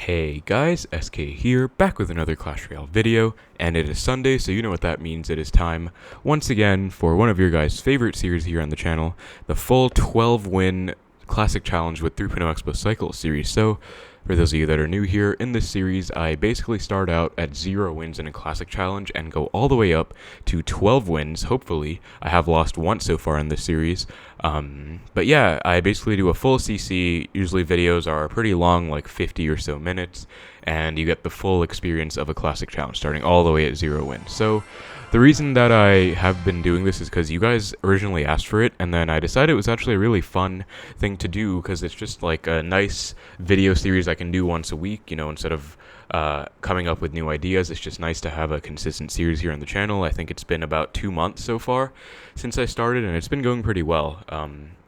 Hey guys, SK here, back with another Clash Royale video, and it is Sunday, so you know what that means. It is time, once again, for one of your guys' favorite series here on the channel, the full 12-win Classic Challenge with 3.0 Expo Cycle series. So, for those of you that are new here, in this series, I basically start out at 0 wins in a Classic Challenge and go all the way up to 12 wins, hopefully. I have lost once so far in this series. But yeah, I basically do a full CC. Usually videos are pretty long, like 50 or so minutes, and you get the full experience of a Classic Challenge, starting all the way at 0 wins. So, the reason that I have been doing this is because you guys originally asked for it, and then I decided it was actually a really fun thing to do because it's just like a nice video series I can do once a week, you know, instead of coming up with new ideas. It's just nice to have a consistent series here on the channel. I think it's been about 2 months so far since I started, and it's been going pretty well.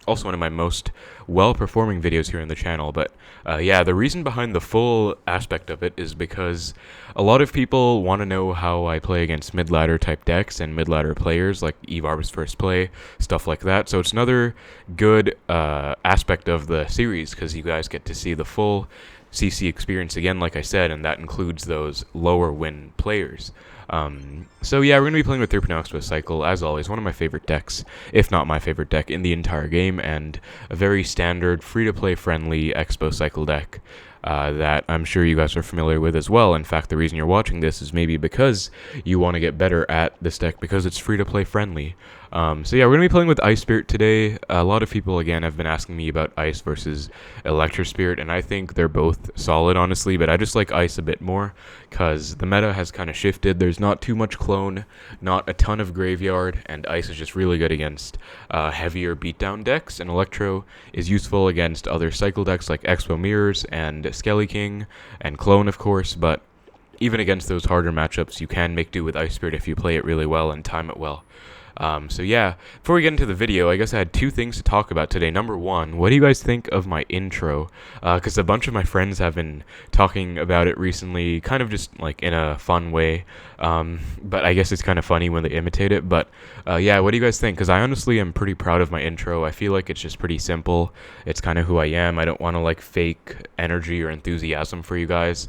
Also one of my most well-performing videos here on the channel, but yeah, the reason behind the full aspect of it is because a lot of people want to know how I play against mid-ladder type decks and mid-ladder players, like Eve Arb's First Play, stuff like that. So it's another good aspect of the series, because you guys get to see the full CC experience again, like I said, and that includes those lower win players. So yeah, we're going to be playing with 3.0 Expo Cycle, as always, one of my favorite decks, if not my favorite deck in the entire game, and a very standard, free-to-play friendly Expo Cycle deck that I'm sure you guys are familiar with as well. In fact, the reason you're watching this is maybe because you want to get better at this deck, because it's free-to-play friendly. So yeah, we're going to be playing with Ice Spirit today. A lot of people, again, have been asking me about Ice versus Electro Spirit, and I think they're both solid, honestly, but I just like Ice a bit more, because the meta has kind of shifted. There's not too much clone, not a ton of graveyard, and Ice is just really good against heavier beatdown decks, and Electro is useful against other cycle decks like Expo Mirrors and Skelly King, and Clone, of course, but even against those harder matchups, you can make do with Ice Spirit if you play it really well and time it well. So yeah, before we get into the video, I guess I had two things to talk about today. Number one, what do you guys think of my intro? Because a bunch of my friends have been talking about it recently, kind of just like in a fun way, but I guess it's kind of funny when they imitate it. But yeah, what do you guys think? Because I honestly am pretty proud of my intro. I feel like it's just pretty simple. It's kind of who I am. I don't want to like fake energy or enthusiasm for you guys.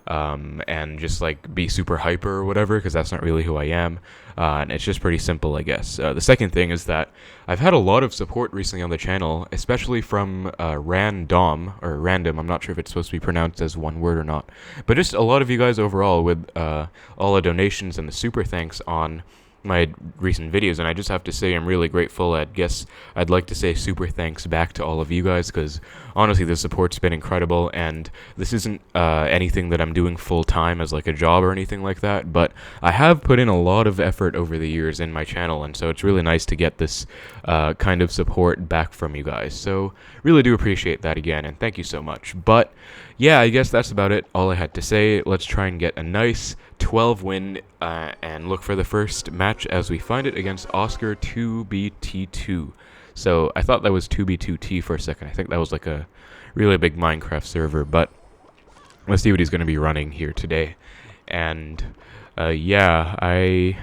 And just like be super hyper or whatever, because that's not really who I am, and it's just pretty simple, I guess. The second thing is that I've had a lot of support recently on the channel, especially from Random, I'm not sure if it's supposed to be pronounced as one word or not, but just a lot of you guys overall with all the donations and the super thanks on my recent videos, and I just have to say I'm really grateful. I guess I'd like to say super thanks back to all of you guys, because honestly the support's been incredible, and this isn't anything that I'm doing full-time as like a job or anything like that, but I have put in a lot of effort over the years in my channel, and so it's really nice to get this kind of support back from you guys. So really do appreciate that again, and thank you so much. But yeah, I guess that's about it, all I had to say. Let's try and get a nice 12 win and look for the first match as we find it against Oscar 2BT2. So I thought that was 2B2T for a second. I think that was like a really big Minecraft server, but let's see what he's going to be running here today. And yeah,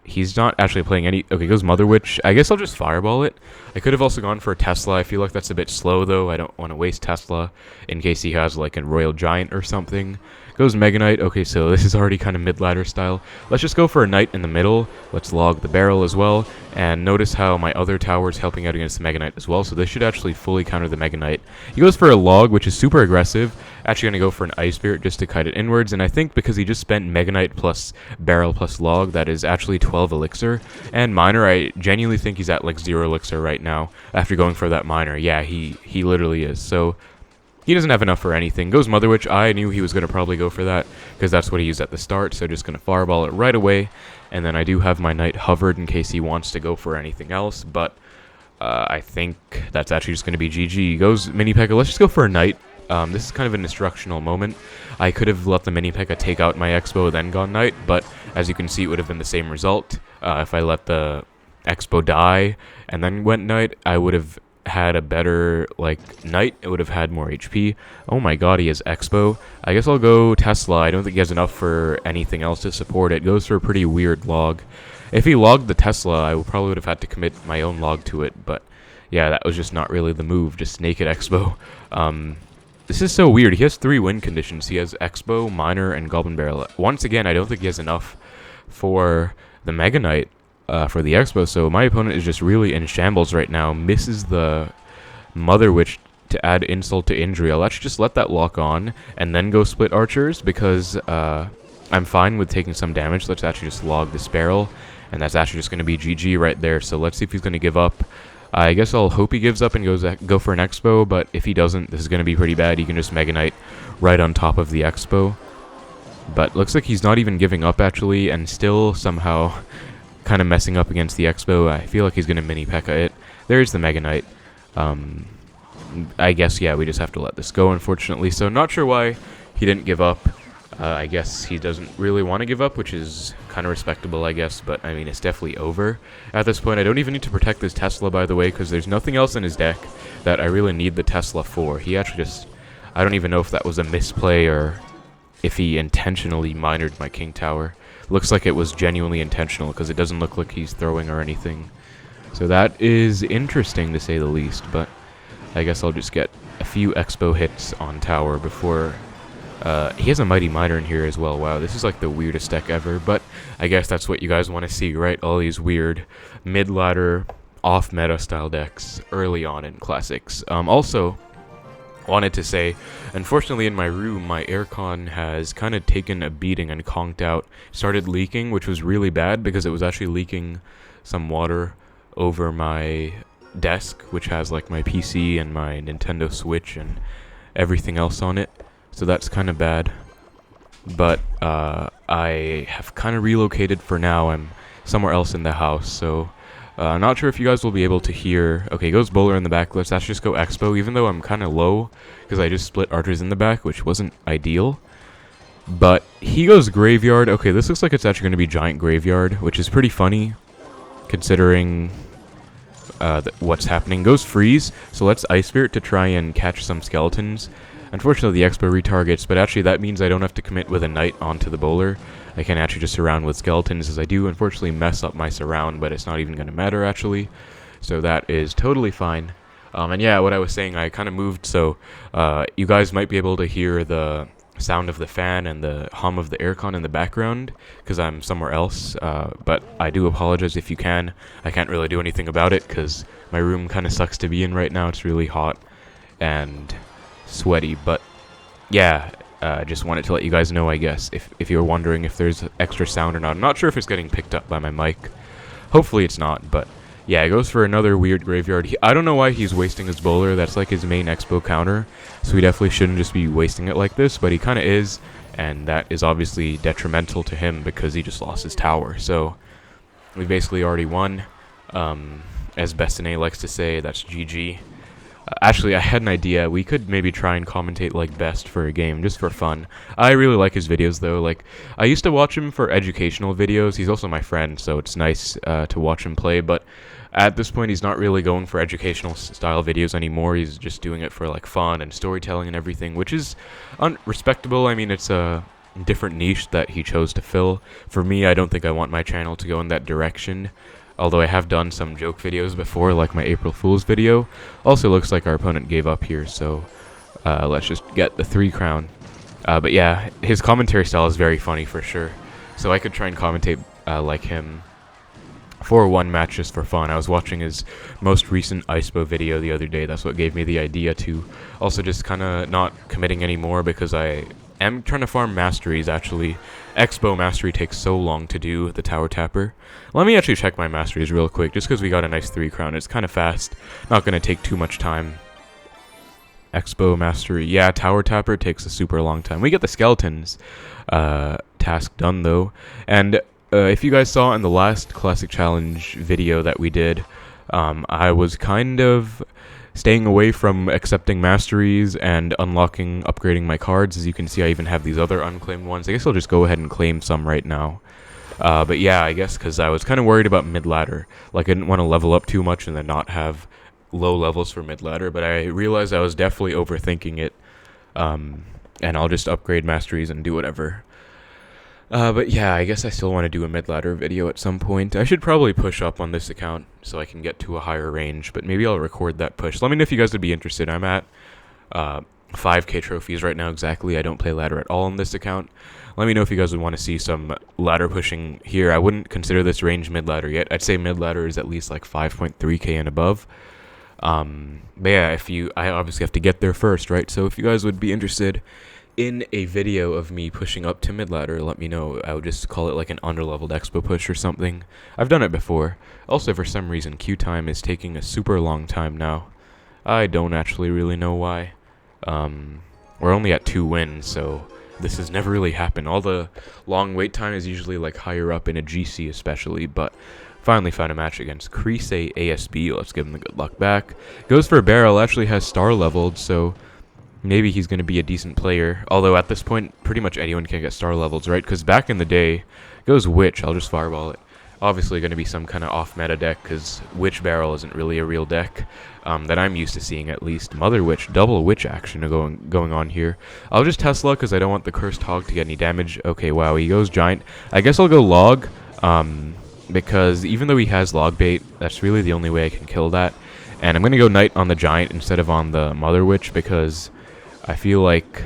he's not actually playing any... Okay, goes Mother Witch. I guess I'll just Fireball it. I could have also gone for a Tesla. I feel like that's a bit slow, though. I don't want to waste Tesla in case he has, like, a Royal Giant or something. Goes Mega Knight. Okay, so this is already kind of mid-ladder style. Let's just go for a Knight in the middle. Let's log the barrel as well. And notice how my other tower is helping out against the Mega Knight as well. So this should actually fully counter the Mega Knight. He goes for a log, which is super aggressive. Actually going to go for an Ice Spirit just to kite it inwards. And I think because he just spent Mega Knight plus barrel plus log, that is actually 12 elixir. And Miner, I genuinely think he's at like 0 elixir right now after going for that Miner. Yeah, he literally is. So he doesn't have enough for anything. Goes Mother Witch. I knew he was going to probably go for that, because that's what he used at the start, so just going to Fireball it right away. And then I do have my Knight hovered in case he wants to go for anything else, but I think that's actually just going to be GG. Goes Mini P.E.K.K.A. Let's just go for a Knight. This is kind of an instructional moment. I could have let the Mini P.E.K.K.A. take out my Expo, then gone Knight, but as you can see, it would have been the same result. If I let the Expo die and then went Knight, I would have had a better, like, Knight. It would have had more HP. Oh my god, he has Expo. I guess I'll go Tesla. I don't think he has enough for anything else to support it. Goes for a pretty weird log. If he logged the Tesla, I probably would have had to commit my own log to it, but yeah, that was just not really the move. Just Naked Expo. this is so weird. He has 3 win conditions. He has Expo, Miner, and Goblin Barrel. Once again, I don't think he has enough for the Mega Knight for the Expo, so my opponent is just really in shambles right now. Misses the Mother Witch to add insult to injury. I'll actually just let that lock on and then go split archers because I'm fine with taking some damage. Let's actually just log this barrel, and that's actually just going to be GG right there. So let's see if he's going to give up. I guess I'll hope he gives up and go for an Expo, but if he doesn't, this is going to be pretty bad. He can just Mega Knight right on top of the Expo. But looks like he's not even giving up, actually, and still somehow kind of messing up against the Expo. I feel like he's going to mini P.E.K.K.A it. There's the Mega Knight. I guess, yeah, we just have to let this go, unfortunately. So not sure why he didn't give up. I guess he doesn't really want to give up, which is kind of respectable, I guess. But, I mean, it's definitely over at this point. I don't even need to protect this Tesla, by the way, because there's nothing else in his deck that I really need the Tesla for. He actually just... I don't even know if that was a misplay or if he intentionally minored my King Tower. Looks like it was genuinely intentional, because it doesn't look like he's throwing or anything. So that is interesting, to say the least, but I guess I'll just get a few Expo hits on tower before... he has a Mighty Miner in here as well. Wow, this is like the weirdest deck ever, but I guess that's what you guys want to see, right? All these weird mid-ladder, off-meta style decks early on in Classics. Also, wanted to say, unfortunately in my room, my aircon has kind of taken a beating and conked out. Started leaking, which was really bad because it was actually leaking some water over my desk, which has like my PC and my Nintendo Switch and everything else on it. So that's kind of bad. But I have kind of relocated for now. I'm somewhere else in the house, so I'm not sure if you guys will be able to hear. Okay, goes bowler in the back. Let's actually just go Expo, even though I'm kind of low because I just split archers in the back, which wasn't ideal. But he goes graveyard. Okay, this looks like it's actually going to be giant graveyard, which is pretty funny considering what's happening. Goes freeze, so let's Ice Spirit to try and catch some skeletons. Unfortunately, the Expo retargets, but actually that means I don't have to commit with a Knight onto the bowler. I can actually just surround with skeletons, as I do unfortunately mess up my surround, but it's not even going to matter, actually. So that is totally fine. And yeah, what I was saying, I kind of moved, so you guys might be able to hear the sound of the fan and the hum of the aircon in the background, because I'm somewhere else, but I do apologize if you can. I can't really do anything about it, because my room kind of sucks to be in right now. It's really hot and sweaty, but yeah, just wanted to let you guys know, I guess, if you're wondering if there's extra sound or not. I'm not sure if it's getting picked up by my mic. Hopefully it's not, but yeah, it goes for another weird graveyard. I don't know why he's wasting his bowler. That's like his main Expo counter, so he definitely shouldn't just be wasting it like this, but he kind of is, and that is obviously detrimental to him because he just lost his tower. So we basically already won. As Bestine likes to say, that's GG. Actually, I had an idea. We could maybe try and commentate like Best for a game, just for fun. I really like his videos, though. Like, I used to watch him for educational videos. He's also my friend, so it's nice to watch him play. But at this point, he's not really going for educational style videos anymore. He's just doing it for like fun and storytelling and everything, which is respectable. I mean, it's a different niche that he chose to fill. For me, I don't think I want my channel to go in that direction. Although I have done some joke videos before, like my April Fool's video. Also looks like our opponent gave up here, so let's just get the 3 crown. But yeah, his commentary style is very funny for sure. So I could try and commentate like him for one match just for fun. I was watching his most recent ISPO video the other day. That's what gave me the idea to also just kind of not committing anymore, because I am trying to farm masteries, actually. Expo mastery takes so long to do, the tower tapper. Let me actually check my masteries real quick, just because we got a nice 3 crown. It's kind of fast, not going to take too much time. Expo mastery, yeah, tower tapper takes a super long time. We get the skeletons task done, though. And if you guys saw in the last Classic Challenge video that we did, I was kind of staying away from accepting masteries and unlocking, upgrading my cards. As you can see, I even have these other unclaimed ones. I guess I'll just go ahead and claim some right now. But yeah, I guess because I was kind of worried about mid-ladder. Like, I didn't want to level up too much and then not have low levels for mid-ladder, but I realized I was definitely overthinking it. And I'll just upgrade masteries and do whatever. But yeah, I guess I still want to do a mid-ladder video at some point. I should probably push up on this account so I can get to a higher range, but maybe I'll record that push. Let me know if you guys would be interested. I'm at 5k trophies right now exactly. I don't play ladder at all on this account. Let me know if you guys would want to see some ladder pushing here. I wouldn't consider this range mid ladder yet. I'd say mid ladder is at least like 5.3k and above. But yeah, I obviously have to get there first, right? So if you guys would be interested in a video of me pushing up to mid ladder, let me know. I would just call it like an underleveled expo push or something. I've done it before. Also, for some reason, queue time is taking a super long time now. I don't actually really know why. We're only at 2 wins, so this has never really happened. All the long wait time is usually like higher up in a GC especially, but finally found a match against Crease ASB. Let's give him the good luck back. Goes for a barrel, actually has star leveled, so maybe he's going to be a decent player. Although at this point, pretty much anyone can get star levels, right? Because back in the day, goes Witch. I'll just fireball it. Obviously going to be some kind of off-meta deck, because Witch Barrel isn't really a real deck that I'm used to seeing, at least. Mother Witch, double Witch action going on here. I'll just Tesla, because I don't want the Cursed Hog to get any damage. Okay, wow, he goes Giant. I guess I'll go Log, because even though he has Log Bait, that's really the only way I can kill that. And I'm going to go Knight on the Giant instead of on the Mother Witch, because I feel like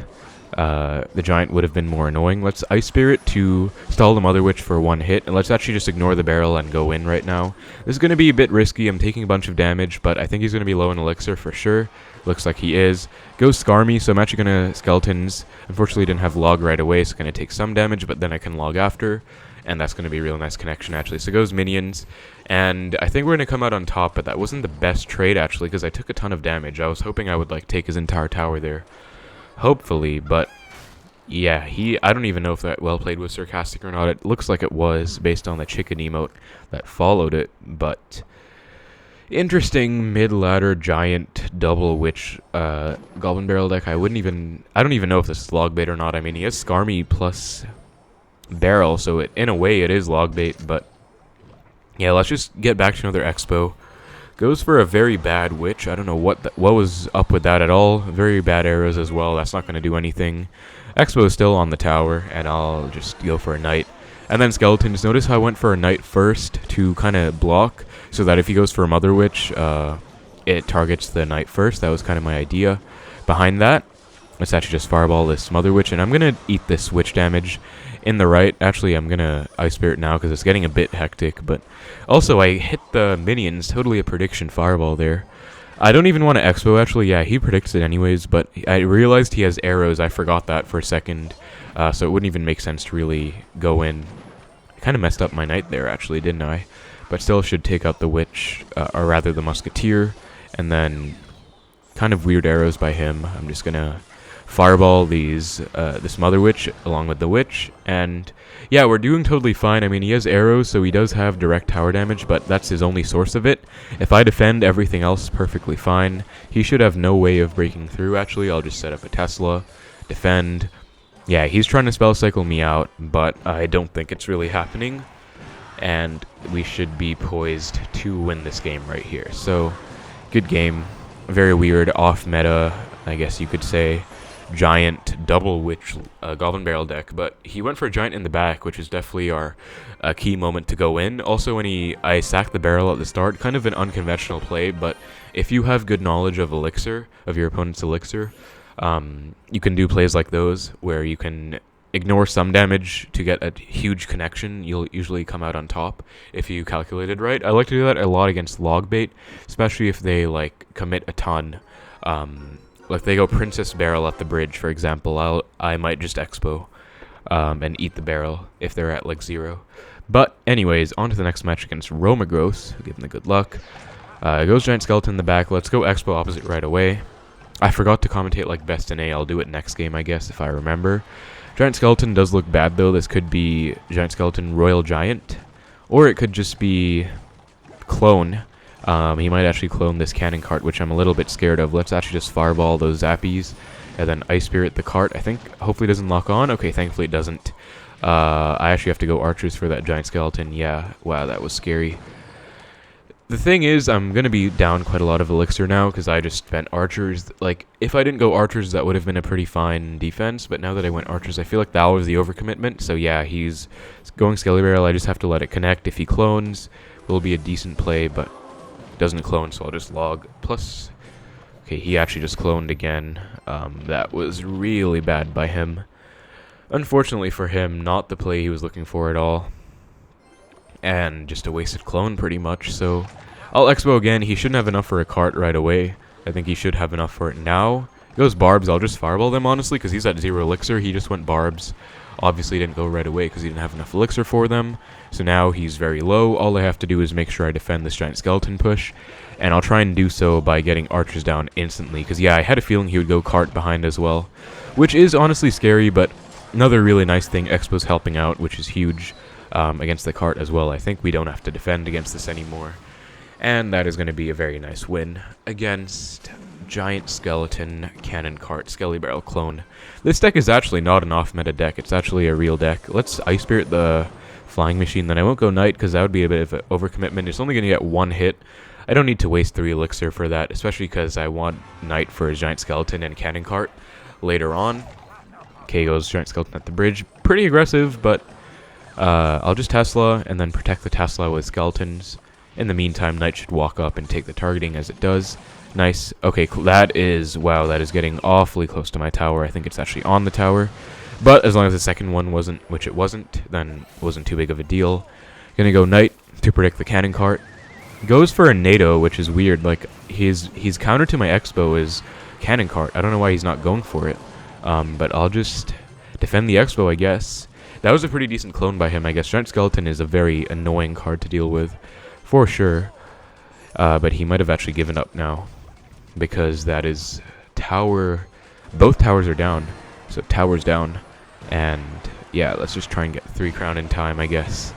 the Giant would have been more annoying. Let's Ice Spirit to stall the Mother Witch for 1 hit, and let's actually just ignore the barrel and go in right now. This is going to be a bit risky. I'm taking a bunch of damage, but I think he's going to be low in Elixir for sure. Looks like he is. Goes Skarmy, so I'm actually going to Skeletons. Unfortunately, didn't have Log right away, so going to take some damage, but then I can Log after, and that's going to be a real nice connection, actually. So goes Minions, and I think we're going to come out on top, but that wasn't the best trade, actually, because I took a ton of damage. I was hoping I would like take his entire tower there. Hopefully, but yeah, I don't even know if that well played was sarcastic or not. It looks like it was based on the chicken emote that followed it, but interesting mid-ladder Giant double Witch Goblin Barrel deck. I don't even know if this is log bait or not. I mean, he has Skarmy plus Barrel, so in a way it is log bait, but yeah, let's just get back to another expo. Goes for a very bad Witch. I don't know what was up with that at all. Very bad arrows as well. That's not going to do anything. Expo is still on the tower, and I'll just go for a Knight. And then Skeletons. Notice how I went for a Knight first to kind of block, so that if he goes for a Mother Witch, it targets the Knight first. That was kind of my idea behind that. Let's actually just fireball this Mother Witch, and I'm going to eat this Witch damage in the right. Actually, I'm going to Ice Spirit now because it's getting a bit hectic, but also I hit the Minions. Totally a prediction fireball there. I don't even want to Expo, actually. Yeah, he predicts it anyways, but I realized he has arrows. I forgot that for a second, so it wouldn't even make sense to really go in. I kind of messed up my Knight there, actually, didn't I? But still should take out the Witch, or rather the Musketeer, and then kind of weird arrows by him. I'm just going to fireball this Mother Witch along with the Witch, and yeah, we're doing totally fine. I mean, he has arrows, so he does have direct tower damage, but that's his only source of it. If I defend, everything else is perfectly fine. He should have no way of breaking through, actually. I'll just set up a Tesla, defend. Yeah, he's trying to spell cycle me out, but I don't think it's really happening, and we should be poised to win this game right here. So, good game. Very weird, off-meta, I guess you could say. Giant double Witch Goblin Barrel deck, but he went for a Giant in the back, which is definitely our key moment to go in. Also, when I sacked the barrel at the start, kind of an unconventional play, but if you have good knowledge of Elixir, of your opponent's Elixir, you can do plays like those where you can ignore some damage to get a huge connection. You'll usually come out on top if you calculated right. I like to do that a lot against log bait, especially if they like commit a ton. Like they go Princess Barrel at the bridge, for example, I might just Expo and eat the barrel if they're at like 0. But anyways, on to the next match against Romagross. Give him the good luck. Goes Giant Skeleton in the back. Let's go Expo opposite right away. I forgot to commentate like best in A. I'll do it next game, I guess, if I remember. Giant Skeleton does look bad, though. This could be Giant Skeleton Royal Giant, or it could just be Clone. He might actually clone this cannon cart, which I'm a little bit scared of. Let's actually just fireball those zappies, and then Ice Spirit the cart. I think, hopefully it doesn't lock on. Okay, thankfully it doesn't. I actually have to go archers for that Giant Skeleton. Yeah, wow, that was scary. The thing is, I'm going to be down quite a lot of Elixir now, because I just spent archers. Like, if I didn't go archers, that would have been a pretty fine defense, but now that I went archers, I feel like that was the overcommitment. So yeah, he's going Skelly Barrel. I just have to let it connect. If he clones, it will be a decent play, but doesn't clone, so I'll just log. Plus, Okay, he actually just cloned again. That was really bad by him. Unfortunately for him, not the play he was looking for at all. And just a wasted clone pretty much, so I'll Expo again. He shouldn't have enough for a cart right away. I think he should have enough for it now. He goes Barbs. I'll just Fireball them, honestly, because he's at 0 Elixir. He just went Barbs. Obviously didn't go right away because he didn't have enough Elixir for them. So now he's very low. All I have to do is make sure I defend this Giant Skeleton push. And I'll try and do so by getting archers down instantly. Because, yeah, I had a feeling he would go cart behind as well. Which is honestly scary, but another really nice thing, Expo's helping out, which is huge against the cart as well. I think we don't have to defend against this anymore. And that is going to be a very nice win against Giant Skeleton Cannon Cart Skelly Barrel Clone. This deck is actually not an off-meta deck. It's actually a real deck. Let's Ice Spirit the Flying Machine. Then I won't go Knight because that would be a bit of an overcommitment. It's only going to get 1 hit. I don't need to waste 3 Elixir for that, especially because I want Knight for his Giant Skeleton and Cannon Cart later on. Okay, goes Giant Skeleton at the bridge. Pretty aggressive, but I'll just Tesla and then protect the Tesla with skeletons. In the meantime, Knight should walk up and take the targeting as it does. Nice. Okay, that is... Wow, that is getting awfully close to my tower. I think it's actually on the tower. But as long as the second one wasn't, which it wasn't, then it wasn't too big of a deal. Gonna go Knight to predict the Cannon Cart. Goes for a NATO, which is weird. Like, his counter to my Expo is Cannon Cart. I don't know why he's not going for it. But I'll just defend the Expo, I guess. That was a pretty decent clone by him, I guess. Giant Skeleton is a very annoying card to deal with, for sure. But he might have actually given up now, because that is tower. Both towers are down, so tower's down. And yeah, let's just try and get 3 crown in time, I guess.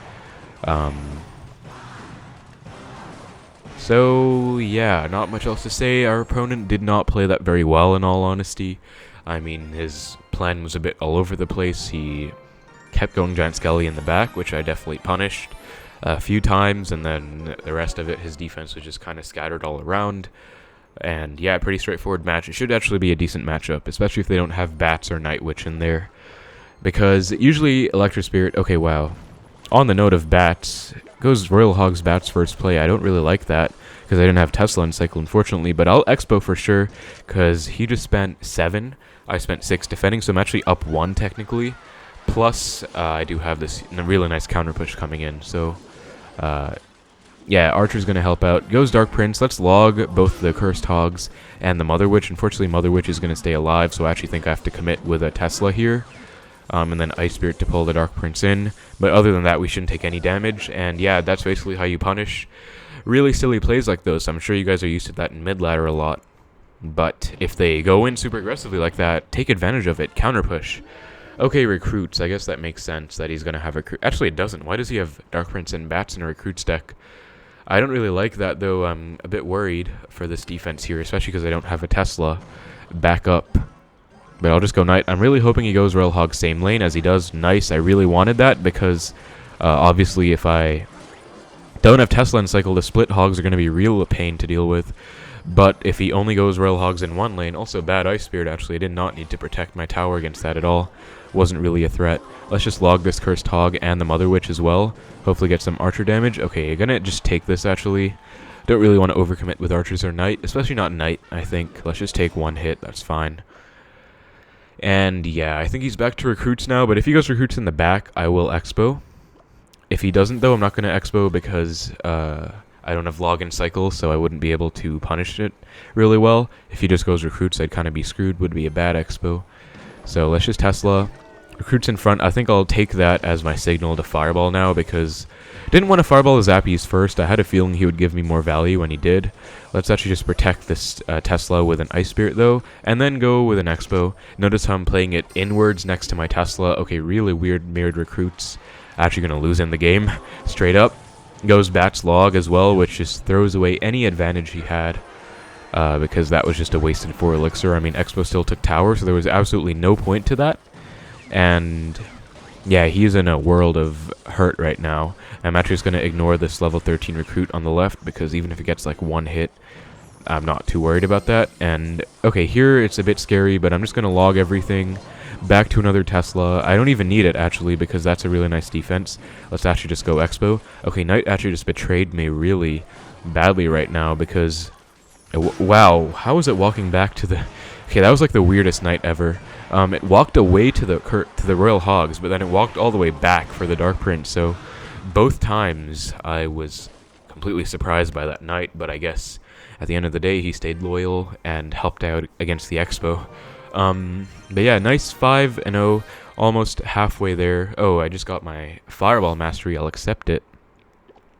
So yeah, not much else to say. Our opponent did not play that very well, in all honesty. I mean, his plan was a bit all over the place. He kept going Giant Skelly in the back, which I definitely punished a few times, and then the rest of it, his defense was just kind of scattered all around. And yeah, pretty straightforward match. It should actually be a decent matchup, especially if they don't have Bats or Night Witch in there, because usually Electro Spirit... Okay, wow. On the note of Bats, goes Royal Hog's Bats first play. I don't really like that, because I didn't have Tesla in cycle, unfortunately, but I'll Expo for sure, because he just spent 7. I spent 6 defending, so I'm actually up 1 technically. Plus, I do have this really nice counter push coming in, so... yeah, Archer's going to help out. Goes Dark Prince. Let's log both the Cursed Hogs and the Mother Witch. Unfortunately, Mother Witch is going to stay alive, so I actually think I have to commit with a Tesla here. And then Ice Spirit to pull the Dark Prince in. But other than that, we shouldn't take any damage. And yeah, that's basically how you punish really silly plays like those. I'm sure you guys are used to that in mid-ladder a lot. But if they go in super aggressively like that, take advantage of it. Counter push. Okay, recruits. I guess that makes sense that he's going to have recruit. Actually, it doesn't. Why does he have Dark Prince and Bats in a recruits deck? I don't really like that, though. I'm a bit worried for this defense here, especially because I don't have a Tesla back up. But I'll just go Knight. I'm really hoping he goes Royal Hog same lane as he does. Nice. I really wanted that because obviously if I don't have Tesla in cycle, the split Hogs are going to be real a pain to deal with. But if he only goes Royal Hogs in one lane, also bad Ice Spirit actually. I did not need to protect my tower against that at all. Wasn't really a threat. Let's just log this Cursed Hog and the Mother Witch as well. Hopefully get some Archer damage. Okay, you're gonna just take this actually. Don't really want to overcommit with Archers or Knight, especially not Knight, I think. Let's just take 1 hit, that's fine. And yeah, I think he's back to recruits now, but if he goes recruits in the back, I will Expo. If he doesn't though, I'm not gonna Expo because I don't have login cycle, so I wouldn't be able to punish it really well. If he just goes recruits, I'd kind of be screwed, would be a bad Expo. So let's just Tesla. Recruits in front. I think I'll take that as my signal to Fireball now, because didn't want to Fireball the Zappies first. I had a feeling he would give me more value when he did. Let's actually just protect this Tesla with an Ice Spirit though, and then go with an Expo. Notice how I'm playing it inwards next to my Tesla. Okay, really weird mirrored recruits. Actually going to lose in the game, straight up. Goes Bats Log as well, which just throws away any advantage he had. Because that was just a wasted 4 Elixir. I mean, Expo still took tower, so there was absolutely no point to that. And yeah, he's in a world of hurt right now. I'm actually just going to ignore this level 13 recruit on the left, because even if it gets like 1 hit, I'm not too worried about that. And okay, here it's a bit scary, but I'm just going to log everything back to another Tesla. I don't even need it actually, because that's a really nice defense. Let's actually just go Expo. Okay, Knight actually just betrayed me really badly right now, because Wow, how is it walking back to the... Okay, that was like the weirdest night ever. It walked away to the Royal Hogs, but then it walked all the way back for the Dark Prince, so both times I was completely surprised by that knight, but I guess at the end of the day he stayed loyal and helped out against the Expo. But yeah, nice 5-0, almost halfway there. Oh, I just got my Fireball Mastery, I'll accept it.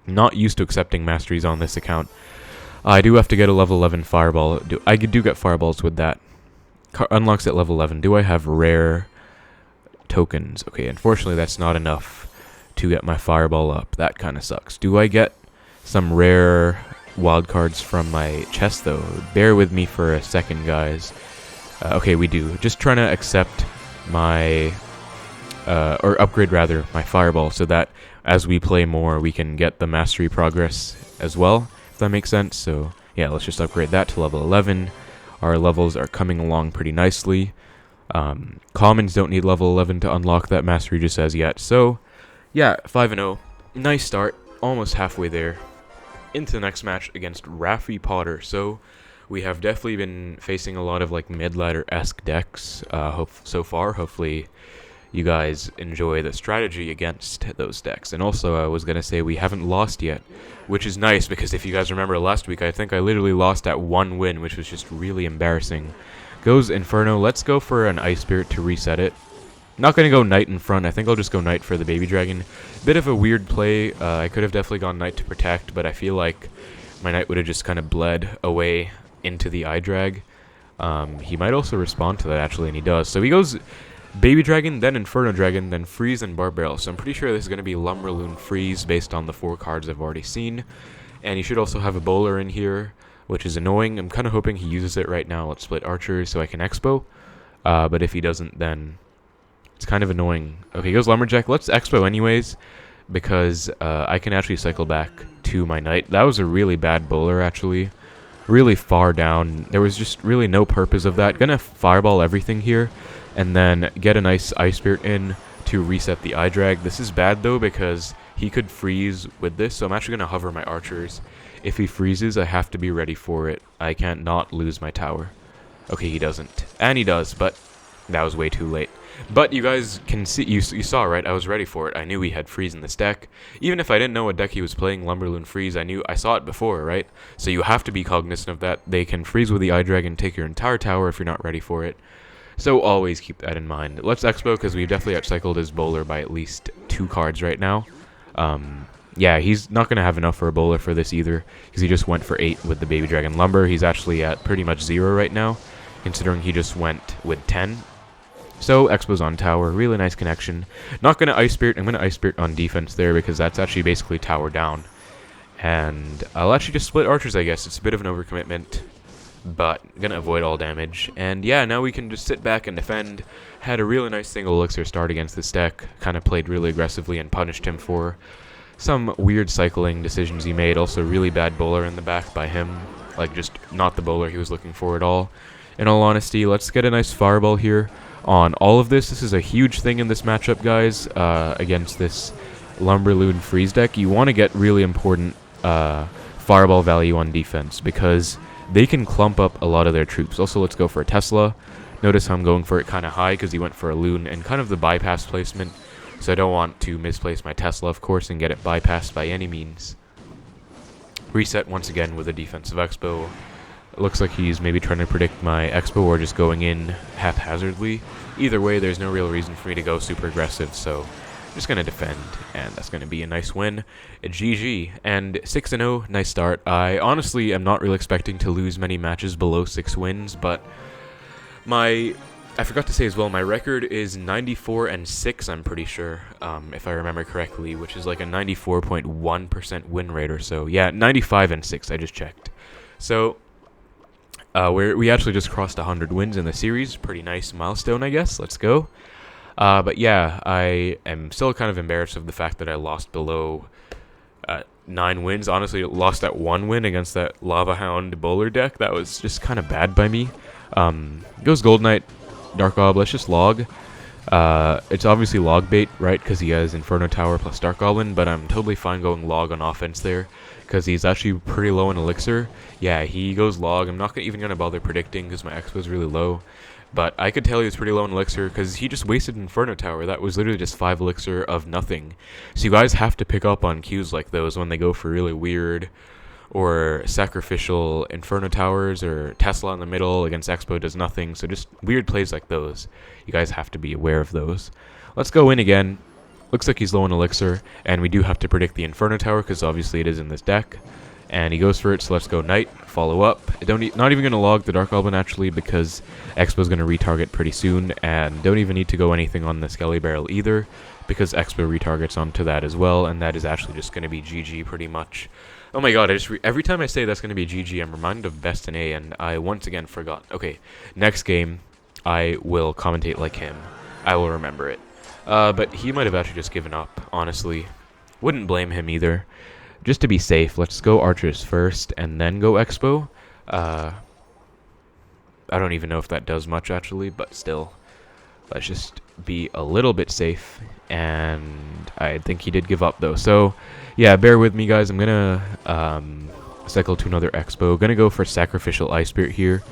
Not used to accepting masteries on this account. I do have to get a level 11 Fireball. I do get Fireballs with that. Unlocks at level 11. Do I have rare tokens? Okay, unfortunately that's not enough to get my Fireball up. That kind of sucks. Do I get some rare wildcards from my chest though? Bear with me for a second, guys. Okay, we do. Just trying to accept my... or upgrade rather, my Fireball, so that as we play more we can get the mastery progress as well, if that makes sense. So yeah, let's just upgrade that to level 11. Our levels are coming along pretty nicely. Commons don't need level 11 to unlock that mastery just as yet. So yeah, 5-0. Nice start. Almost halfway there. Into the next match against Raffi Potter. So we have definitely been facing a lot of like mid-ladder-esque decks so far. Hopefully you guys enjoy the strategy against those decks. And also, I was going to say we haven't lost yet, which is nice, because if you guys remember last week, I think I literally lost at 1 win, which was just really embarrassing. Goes Inferno. Let's go for an Ice Spirit to reset it. Not going to go Knight in front. I think I'll just go Knight for the Baby Dragon. Bit of a weird play. I could have definitely gone Knight to protect, but I feel like my Knight would have just kind of bled away into the eye drag. He might also respond to that, actually, and he does. So he goes Baby Dragon, then Inferno Dragon, then Freeze and Barbarrel. So I'm pretty sure this is going to be Lumberloon Freeze based on the 4 cards I've already seen. And he should also have a Bowler in here, which is annoying. I'm kind of hoping he uses it right now. Let's split Archers so I can Expo. But if he doesn't, then it's kind of annoying. Okay, he goes Lumberjack. Let's Expo anyways, because I can actually cycle back to my Knight. That was a really bad Bowler, actually. Really far down. There was just really no purpose of that. Gonna Fireball everything here, and then get a nice Ice Spirit in to reset the eye drag. This is bad though, because he could freeze with this, so I'm actually going to hover my archers. If he freezes, I have to be ready for it. I can't not lose my tower. Okay, he doesn't. And he does, but that was way too late. But you guys can see, you saw, right? I was ready for it. I knew he had freeze in this deck. Even if I didn't know what deck he was playing, Lumberloon Freeze, I saw it before, right? So you have to be cognizant of that. They can freeze with the eye drag and take your entire tower if you're not ready for it. So always keep that in mind. Let's Expo, because we've definitely outcycled his Bowler by at least 2 cards right now. Yeah, he's not going to have enough for a Bowler for this either, because he just went for 8 with the Baby Dragon Lumber. He's actually at pretty much 0 right now, considering he just went with 10. So Expo's on tower, really nice connection. Not going to Ice Spirit, I'm going to Ice Spirit on defense there, because that's actually basically tower down. And I'll actually just split archers, I guess. It's a bit of an overcommitment, but gonna avoid all damage. And yeah, now we can just sit back and defend. Had a really nice single elixir start against this deck. Kind of played really aggressively and punished him for some weird cycling decisions he made. Also really bad Bowler in the back by him. Like, just not the Bowler he was looking for at all. In all honesty, let's get a nice Fireball here on all of this. This is a huge thing in this matchup, guys, against this Lumberloon Freeze deck. You want to get really important Fireball value on defense, because they can clump up a lot of their troops. Also, let's go for a Tesla. Notice how I'm going for it kind of high, because he went for a Loon, and kind of the bypass placement. So I don't want to misplace my Tesla, of course, and get it bypassed by any means. Reset once again with a defensive Expo. It looks like he's maybe trying to predict my Expo or just going in haphazardly. Either way, there's no real reason for me to go super aggressive, so I'm just going to defend, and that's going to be a nice win. A GG, and 6-0, nice start. I honestly am not really expecting to lose many matches below 6 wins, but I forgot to say as well, my record is 94-6, I'm pretty sure, if I remember correctly, which is like a 94.1% win rate or so. Yeah, 95-6, I just checked. So we actually just crossed 100 wins in the series. Pretty nice milestone, I guess. Let's go. But yeah, I am still kind of embarrassed of the fact that I lost below 9 wins. Honestly, lost that 1 win against that Lava Hound Bowler deck. That was just kind of bad by me. Goes Gold Knight, Dark Ob. Let's just log. It's obviously log bait, right, because he has Inferno Tower plus Dark Goblin, but I'm totally fine going log on offense there, because he's actually pretty low in Elixir. Yeah, he goes log. I'm not even going to bother predicting, because my expo is really low. But I could tell he was pretty low in Elixir, because he just wasted Inferno Tower. That was literally just 5 Elixir of nothing. So you guys have to pick up on cues like those when they go for really weird or sacrificial Inferno Towers, or Tesla in the middle against Expo does nothing. So just weird plays like those. You guys have to be aware of those. Let's go in again. Looks like he's low in Elixir, and we do have to predict the Inferno Tower, because obviously it is in this deck. And he goes for it, so let's go Knight, follow up. Not even going to log the Dark Goblin, actually, because Expo's going to retarget pretty soon, and don't even need to go anything on the Skelly Barrel either, because Expo retargets onto that as well, and that is actually just going to be GG pretty much. Oh my god, every time I say that's going to be GG, I'm reminded of Best in A, and I once again forgot. Okay, next game, I will commentate like him. I will remember it. But he might have actually just given up, honestly. Wouldn't blame him either. Just to be safe, let's go Archers first, and then go Expo. I don't even know if that does much, actually, but still. Let's just be a little bit safe, and I think he did give up, though. So, yeah, bear with me, guys. I'm going to cycle to another Expo. Going to go for Sacrificial Ice Spirit here,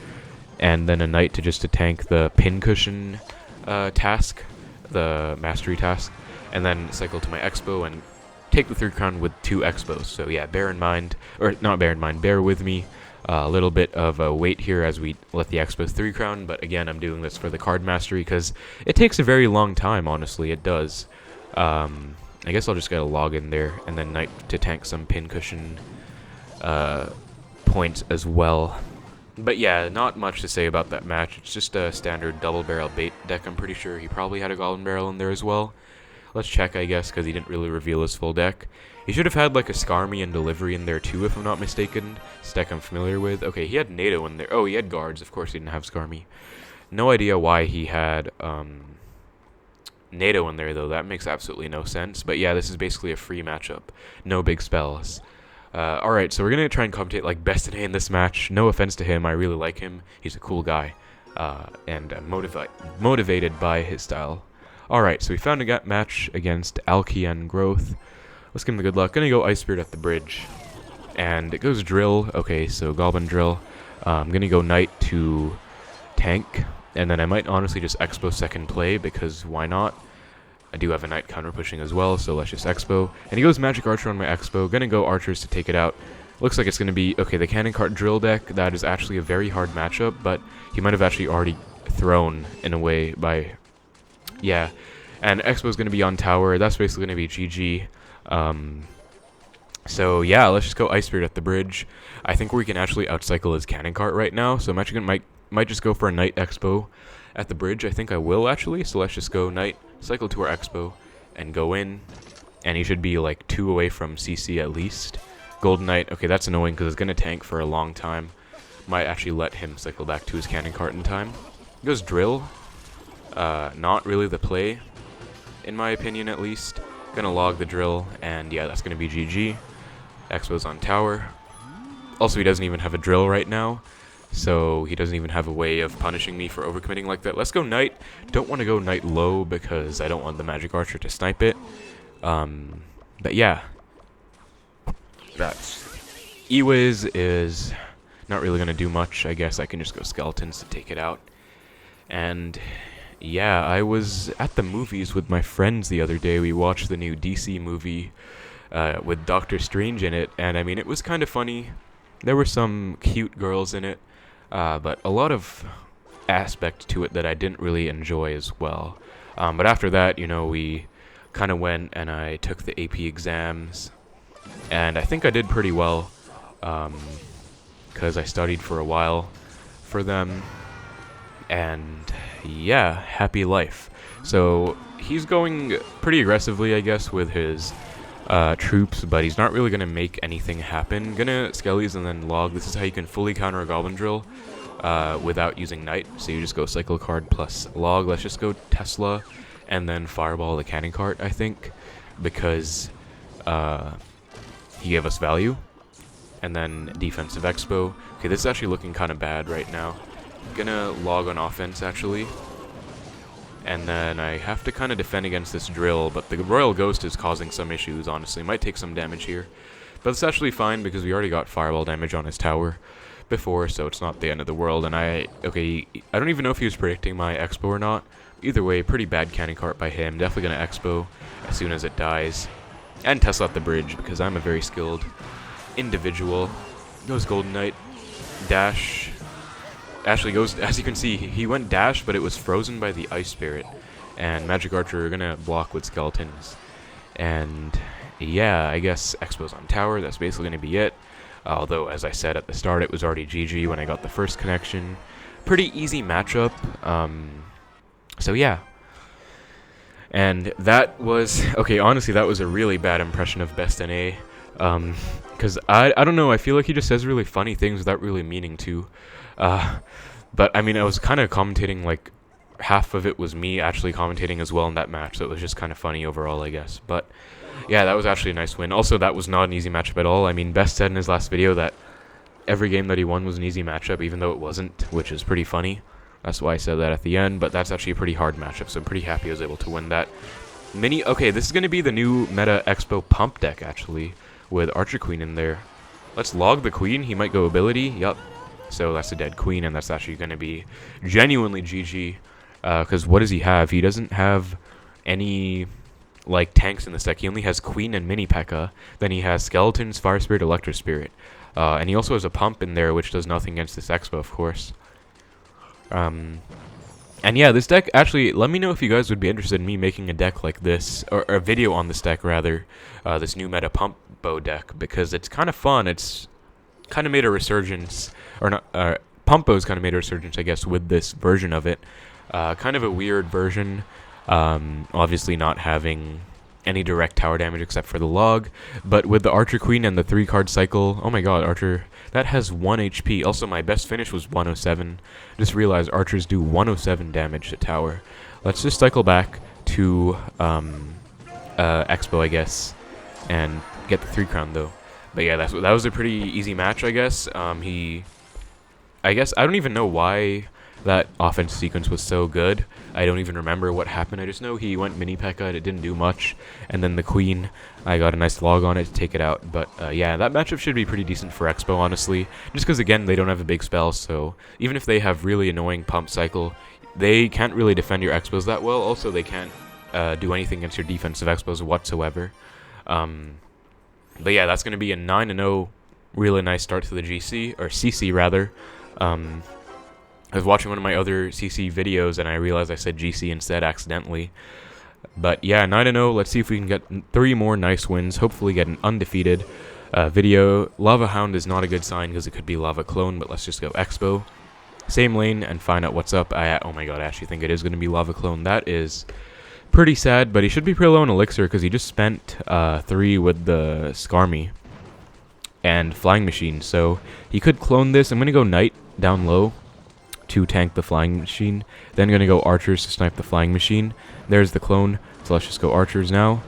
and then a Knight to tank the Pincushion task, the Mastery task, and then cycle to my Expo and take the 3rd crown with 2 Expos. So yeah, bear with me. A little bit of a wait here as we let the Expos 3 crown, but again, I'm doing this for the card mastery because it takes a very long time, honestly, it does. I guess I'll just get a log in there, and then Knight to tank some Pincushion points as well. But yeah, not much to say about that match. It's just a standard double barrel bait deck, I'm pretty sure. He probably had a Goblin Barrel in there as well. Let's check, I guess, because he didn't really reveal his full deck. He should have had, like, a Skarmy and Delivery in there, too, if I'm not mistaken. This deck I'm familiar with. Okay, he had NATO in there. Oh, he had Guards. Of course he didn't have Skarmy. No idea why he had NATO in there, though. That makes absolutely no sense. But yeah, this is basically a free matchup. No big spells. Alright, so we're going to try and commentate, like, Best in A in this match. No offense to him. I really like him. He's a cool guy. And motivated by his style. Alright, so we found a match against Alkian Growth. Let's give him the good luck. Gonna go Ice Spirit at the bridge. And it goes Drill. Okay, so Goblin Drill. I'm gonna go Knight to tank. And then I might honestly just Expo second play, because why not? I do have a Knight counter pushing as well, so let's just Expo. And he goes Magic Archer on my Expo. Gonna go Archers to take it out. Looks like it's gonna be, okay, the Cannon Cart Drill deck. That is actually a very hard matchup, but he might have actually already thrown, in a way, by... Yeah, and Expo's going to be on tower. That's basically going to be GG. So yeah, let's just go Ice Spirit at the bridge. I think we can actually outcycle his Cannon Cart right now. So I'm actually going to might just go for a Knight Expo at the bridge. I think I will actually. So let's just go Knight, cycle to our Expo, and go in. And he should be like 2 away from CC at least. Golden Knight. Okay, that's annoying because it's going to tank for a long time. Might actually let him cycle back to his Cannon Cart in time. He goes Drill. Not really the play, in my opinion at least. Gonna log the Drill, and yeah, that's gonna be GG. Expo's on tower. Also, he doesn't even have a Drill right now, so he doesn't even have a way of punishing me for overcommitting like that. Let's go Knight. Don't want to go Knight low because I don't want the Magic Archer to snipe it. But yeah, that's Ewiz is not really gonna do much. I guess I can just go Skeletons to take it out. And yeah, I was at the movies with my friends the other day. We watched the new DC movie with Doctor Strange in it, and I mean, it was kind of funny. There were some cute girls in it, but a lot of aspect to it that I didn't really enjoy as well. But after that, you know, we kind of went and I took the AP exams, and I think I did pretty well, because I studied for a while for them. And yeah, happy life. So he's going pretty aggressively, I guess, with his troops, but he's not really going to make anything happen. Gonna Skellies and then log. This is how you can fully counter a Goblin Drill without using Knight. So you just go Cycle Card plus log. Let's just go Tesla and then Fireball the Cannon Cart, I think, because he gave us value. And then Defensive Expo. Okay, this is actually looking kind of bad right now. Gonna log on offense, actually. And then I have to kind of defend against this drill, but the Royal Ghost is causing some issues, honestly. Might take some damage here. But it's actually fine because we already got fireball damage on his tower before, so it's not the end of the world. And I don't even know if he was predicting my Expo or not. Either way, pretty bad cannon cart by him. Definitely going to Expo as soon as it dies. And Tesla at the bridge because I'm a very skilled individual. Goes Golden Knight. Dash. Actually goes, as you can see, he went dash, but it was frozen by the Ice Spirit. And Magic Archer are going to block with skeletons. And yeah, I guess Expo's on tower. That's basically going to be it. Although, as I said at the start, it was already GG when I got the first connection. Pretty easy matchup. So yeah. And that was, okay, honestly, that was a really bad impression of Best NA. Because I don't know, I feel like he just says really funny things without really meaning to. But I mean, I was kind of commentating, like, half of it was me actually commentating as well in that match, so it was just kind of funny overall, I guess. But yeah, that was actually a nice win. Also, that was not an easy matchup at all. I mean, Best said in his last video that every game that he won was an easy matchup, even though it wasn't, which is pretty funny. That's why I said that at the end, but that's actually a pretty hard matchup, so I'm pretty happy I was able to win that. Okay, this is going to be the new meta Expo pump deck, actually, with Archer Queen in there. Let's log the Queen. He might go ability. Yup. So that's a dead Queen, and that's actually going to be genuinely GG. Because what does he have? He doesn't have any, like, tanks in this deck. He only has Queen and Mini P.E.K.K.A. Then he has Skeletons, Fire Spirit, Electro Spirit. And he also has a pump in there, which does nothing against this Expo, of course. And yeah, this deck, actually, let me know if you guys would be interested in me making a deck like this, or a video on this deck, rather, this new meta Pump Bow deck, because it's kind of fun. It's kind of made a resurgence, or not, Pump Bow's kind of made a resurgence, I guess, with this version of it. Kind of a weird version, obviously not having any direct tower damage except for the log, but with the Archer Queen and the 3-card cycle, oh my god, Archer, that has 1 HP. Also, my best finish was 107. Just realized Archers do 107 damage to tower. Let's just cycle back to Expo, I guess, and get the 3 crown, though. But yeah, that was a pretty easy match, I guess. I don't even know why that offense sequence was so good. I don't even remember what happened. I just know he went Mini P.E.K.K.A. and it didn't do much. And then the Queen, I got a nice log on it to take it out. But yeah, that matchup should be pretty decent for Expo, honestly. Just because, again, they don't have a big spell. So even if they have really annoying pump cycle, they can't really defend your Expos that well. Also, they can't do anything against your defensive Expos whatsoever. But yeah, that's going to be a 9-0, really nice start to the GC, or CC rather. I was watching one of my other CC videos and I realized I said GC instead accidentally. But yeah, 9-0, let's see if we can get 3 more nice wins, hopefully get an undefeated video. Lava Hound is not a good sign because it could be Lava Clone, but let's just go Expo. Same lane and find out what's up. Oh my god, I actually think it is going to be Lava Clone. That is pretty sad, but he should be pretty low on Elixir because he just spent 3 with the Skarmy and Flying Machine. So he could clone this. I'm going to go Knight down low to tank the Flying Machine. Then going to go Archers to snipe the Flying Machine. There's the clone. So let's just go Archers now.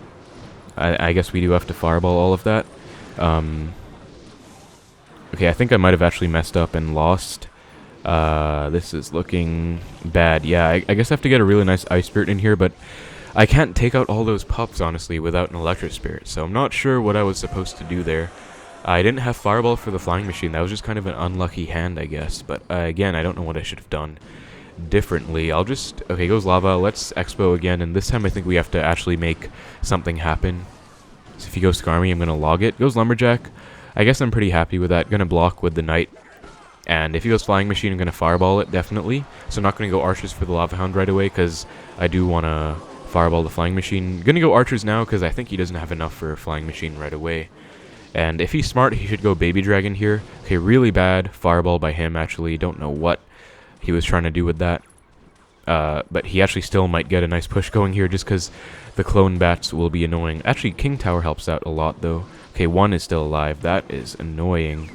I guess we do have to fireball all of that. Okay, I think I might have actually messed up and lost. This is looking bad. Yeah, I guess I have to get a really nice Ice Spirit in here, but I can't take out all those pups, honestly, without an Electro Spirit. So I'm not sure what I was supposed to do there. I didn't have Fireball for the Flying Machine. That was just kind of an unlucky hand, I guess. But again, I don't know what I should have done differently. I'll just... Okay, goes Lava. Let's Expo again. And this time I think we have to actually make something happen. So if he goes Skarmy, I'm going to log it. Goes Lumberjack. I guess I'm pretty happy with that. Going to block with the Knight. And if he goes Flying Machine, I'm going to Fireball it, definitely. So I'm not going to go Archers for the Lava Hound right away, because I do want to Fireball the Flying Machine. Going to go Archers now, because I think he doesn't have enough for Flying Machine right away. And if he's smart, he should go Baby Dragon here. Okay, really bad Fireball by him, actually. Don't know what he was trying to do with that. But he actually still might get a nice push going here, just because the Clone Bats will be annoying. Actually, King Tower helps out a lot, though. Okay, 1 is still alive. That is annoying.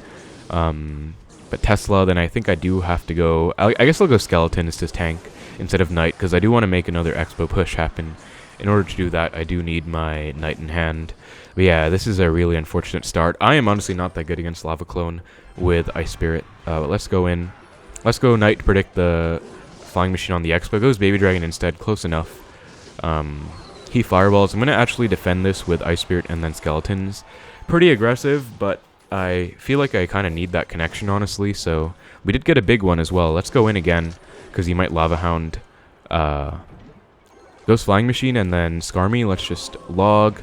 But Tesla, then I think I do have to go... I guess I'll go Skeleton as his tank instead of Knight, because I do want to make another Expo push happen. In order to do that, I do need my Knight in hand. But yeah, this is a really unfortunate start. I am honestly not that good against Lava Clone with Ice Spirit. But let's go in. Let's go Knight to predict the Flying Machine on the Expo. Goes Baby Dragon instead. Close enough. He fireballs. I'm going to actually defend this with Ice Spirit and then Skeletons. Pretty aggressive, but I feel like I kind of need that connection, honestly. So we did get a big one as well. Let's go in again, because he might Lava Hound. Goes Flying Machine and then Skarmy. Let's just log.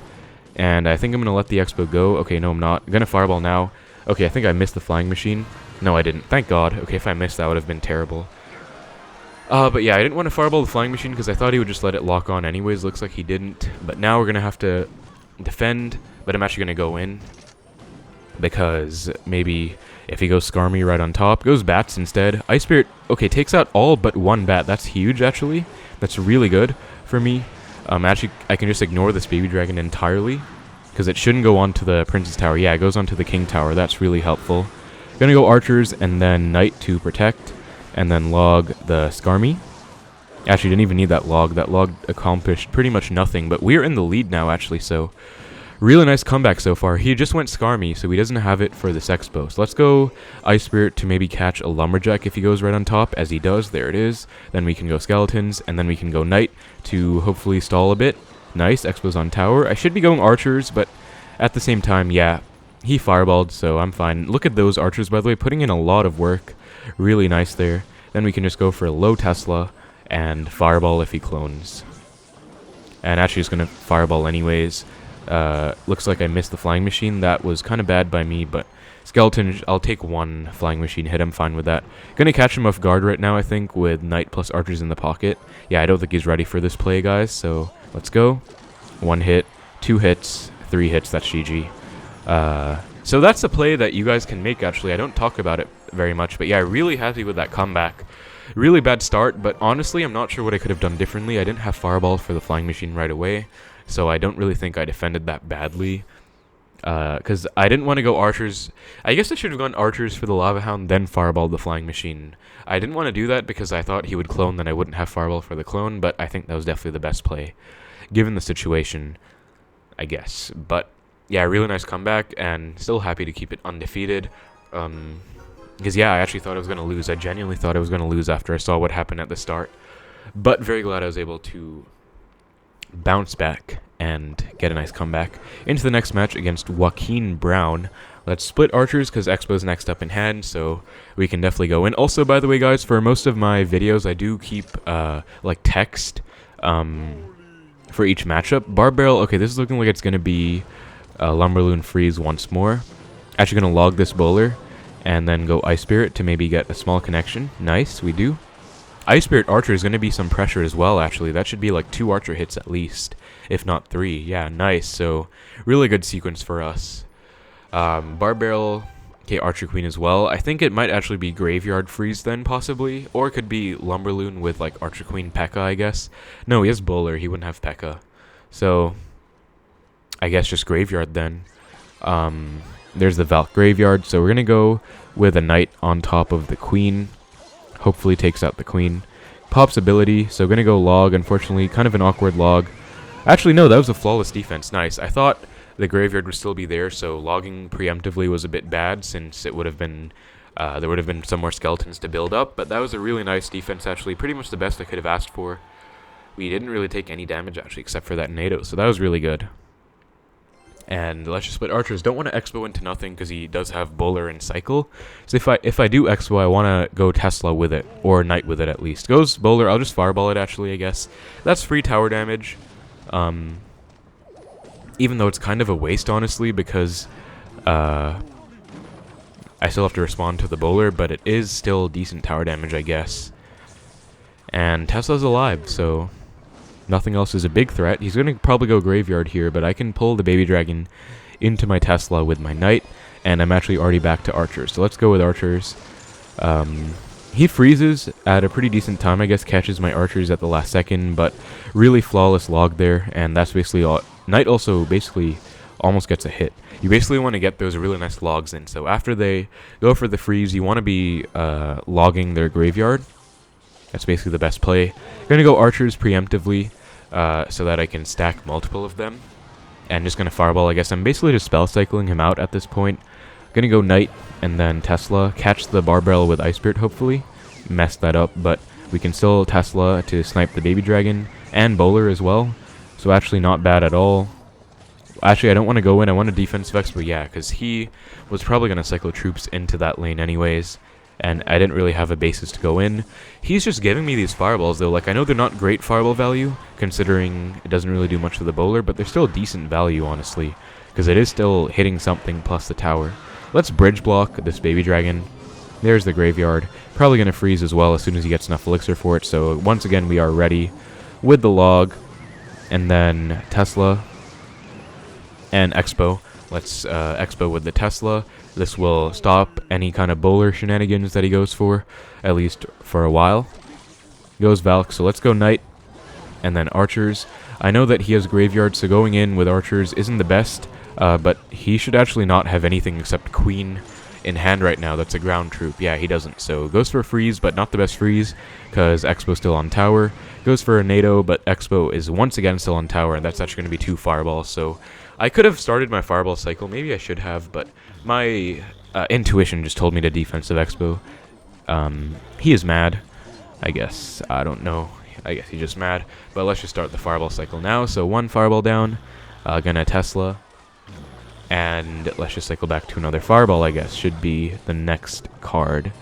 And I think I'm going to let the Expo go. Okay, no, I'm not. I'm going to Fireball now. Okay, I think I missed the Flying Machine. No, I didn't. Thank God. Okay, if I missed, that would have been terrible. But yeah, I didn't want to Fireball the Flying Machine because I thought he would just let it lock on anyways. Looks like he didn't. But now we're going to have to defend. But I'm actually going to go in, because maybe if he goes Skarmy right on top, goes Bats instead. Ice Spirit, okay, takes out all but one Bat. That's huge, actually. That's really good for me. Actually, I can just ignore this Baby Dragon entirely, because it shouldn't go onto the Princess Tower. Yeah, it goes onto the King Tower. That's really helpful. Gonna go Archers and then Knight to protect, and then log the Skarmy. Actually, didn't even need that log. That log accomplished pretty much nothing, but we're in the lead now, actually, so really nice comeback so far. He just went Skarmy, so he doesn't have it for this Expo. So let's go Ice Spirit to maybe catch a Lumberjack if he goes right on top, as he does. There it is. Then we can go Skeletons, and then we can go Knight to hopefully stall a bit. Nice, Expo's on Tower. I should be going Archers, but at the same time, yeah, he fireballed, so I'm fine. Look at those Archers, by the way, putting in a lot of work. Really nice there. Then we can just go for a low Tesla and Fireball if he clones. And actually just going to Fireball anyways. Looks like I missed the Flying Machine. That was kind of bad by me, but Skeleton, I'll take one Flying Machine hit. I'm fine with that. Gonna catch him off guard right now, I think, with Knight plus Archers in the pocket. Yeah, I don't think he's ready for this play, guys, so let's go. 1 hit, 2 hits, 3 hits, that's GG. So that's a play that you guys can make, actually. I don't talk about it very much, but yeah, really happy with that comeback. Really bad start, but honestly, I'm not sure what I could have done differently. I didn't have Fireball for the Flying Machine right away, so I don't really think I defended that badly. Because I didn't want to go Archers. I guess I should have gone Archers for the Lava Hound, then Fireball the Flying Machine. I didn't want to do that because I thought he would clone, then I wouldn't have Fireball for the clone, but I think that was definitely the best play, given the situation, I guess. But yeah, really nice comeback, and still happy to keep it undefeated. Because yeah, I actually thought I was going to lose. I genuinely thought I was going to lose after I saw what happened at the start. But very glad I was able to bounce back and get a nice comeback. Into the next match against Joaquin Brown. Let's split Archers because Expo's next up in hand, so we can definitely go in. Also, by the way, guys, for most of my videos, I do keep like text for each matchup. Barb Barrel, okay, this is looking like it's going to be Lumberloon Freeze once more. Actually going to log this bowler and then go Ice Spirit to maybe get a small connection. Nice, we do. Ice Spirit Archer is going to be some pressure as well, actually. That should be like 2 Archer hits at least, if not 3. Yeah, nice. So, really good sequence for us. Barb Barrel, okay, Archer Queen as well. I think it might actually be Graveyard Freeze then, possibly. Or it could be Lumberloon with like Archer Queen P.E.K.K.A, I guess. No, he has Bowler. He wouldn't have P.E.K.K.A. So, I guess just Graveyard then. There's the Valk Graveyard. So, we're going to go with a Knight on top of the Queen. Hopefully takes out the Queen. Pop's ability, so going to go log, unfortunately. Kind of an awkward log. Actually, no, that was a flawless defense. Nice. I thought the Graveyard would still be there, so logging preemptively was a bit bad, since it would have been, there would have been some more Skeletons to build up, but that was a really nice defense, actually. Pretty much the best I could have asked for. We didn't really take any damage, actually, except for that NATO, so that was really good. And let's just split Archers. Don't want to Expo into nothing because he does have Bowler and Cycle. So if I do Expo, I want to go Tesla with it, or Knight with it at least. Goes Bowler. I'll just Fireball it, actually, I guess. That's free tower damage. Even though it's kind of a waste, honestly, because I still have to respond to the Bowler, but it is still decent tower damage, I guess. And Tesla's alive, so nothing else is a big threat. He's going to probably go Graveyard here, but I can pull the Baby Dragon into my Tesla with my Knight, and I'm actually already back to Archers. So let's go with Archers. He freezes at a pretty decent time, I guess, catches my Archers at the last second, but really flawless log there, and that's basically all. Knight also basically almost gets a hit. You basically want to get those really nice logs in, so after they go for the freeze, you want to be logging their Graveyard. That's basically the best play. I'm going to go Archers preemptively so that I can stack multiple of them. And just going to Fireball, I guess. I'm basically just spell cycling him out at this point. Going to go Knight and then Tesla. Catch the Barb Barrel with Ice Spirit, hopefully. Messed that up, but We can still Tesla to snipe the baby dragon and bowler as well. So actually not bad at all. Actually, I don't want to go in. I want a defensive Expo, yeah, because he was probably going to cycle troops into that lane anyways, and I didn't really have a basis to go in. He's just giving me these fireballs, though. Like, I know they're not great fireball value, considering it doesn't really do much for the bowler, but they're still decent value, honestly, because it is still hitting something plus the tower. Let's bridge block this baby dragon. There's the graveyard. Probably going to freeze as well as soon as he gets enough elixir for it, so once again, we are ready with the log, and then Tesla and Expo. Let's Expo with the Tesla. This will stop any kind of bowler shenanigans that he goes for, at least for a while. Goes Valk, so let's go Knight, and then Archers. I know that he has Graveyard, so going in with Archers isn't the best, but he should actually not have anything except Queen in hand right now. That's a ground troop. Yeah, he doesn't. So goes for a freeze, but not the best freeze, because Expo's still on tower. Goes for a NATO, but Expo is once again still on tower, and that's actually going to be 2 fireballs, so I could have started my fireball cycle. Maybe I should have, but my intuition just told me to defensive Expo. He is mad, I guess. I don't know. I guess he's just mad. But let's just start the fireball cycle now. So 1 fireball down. Gonna Tesla. And let's just cycle back to another fireball, I guess. Should be the next card.